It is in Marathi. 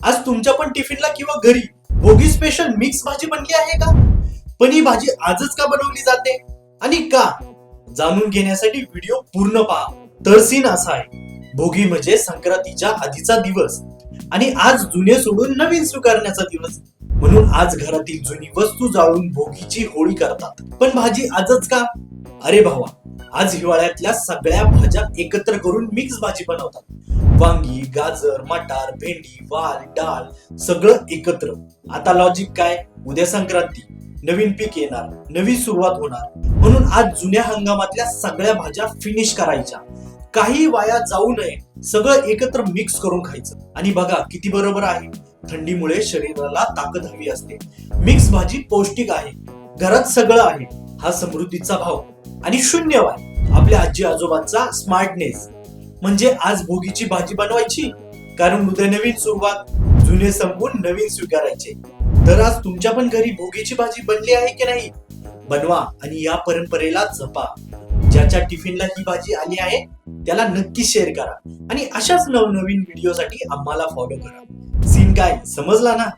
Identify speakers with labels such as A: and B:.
A: आज तुमच्या पण टिफिनला किंवा घरी भोगी स्पेशल मिक्स भाजी बनली आहे का? पण ही भाजी आजच का बनवली जाते आणि का? जाणून घेण्यासाठी व्हिडिओ पूर्ण पहा. तर सीन असा आहे, भोगी म्हणजे संक्रांतीच्या आधीचा दिवस आणि आज जुने सोडून नवीन स्वीकारण्याचा दिवस. म्हणून आज घरातील जुनी वस्तू जाळून भोगीची होळी करतात. पण भाजी आजच का? अरे भावा, आज हिवाळ्यातल्या सगळ्या भाज्या एकत्र करून मिक्स भाजी बनवतात. वांगी, गाजर, मटार, भेंडी, वाल, डाळ सगळं एकत्र. आता लॉजिक काय? उद्या संक्रांती, नवीन पीक येणार, नवी सुरुवात होणार. म्हणून आज जुन्या हंगामातल्या सगळ्या भाज्या फिनिश करायच्या, काही वाया जाऊ नये, सगळं एकत्र मिक्स करून खायचं. आणि बघा किती बरोबर आहे, थंडीमुळे शरीराला ताकद हवी असते. मिक्स भाजी पौष्टिक आहे, घरात सगळं आहे, हा समृद्धीचा भाव. आणि शून्य वाय आपल्या आजी आजोबांचा स्मार्टनेस. म्हणजे आज भोगीची भाजी बनवायची, कारण उद्या नवीन सुरुवात, जुने संपून नवीन स्वीकारायचे. तर आज तुमच्या पण घरी भोगीची भाजी बनली आहे की नाही? बनवा आणि या परंपरेला जपा. ज्याच्या टिफिनला ही भाजी आली आहे त्याला नक्की शेअर करा आणि अशाच नवनवीन व्हिडिओसाठी आम्हाला फॉलो करा. सीन काय समजला ना?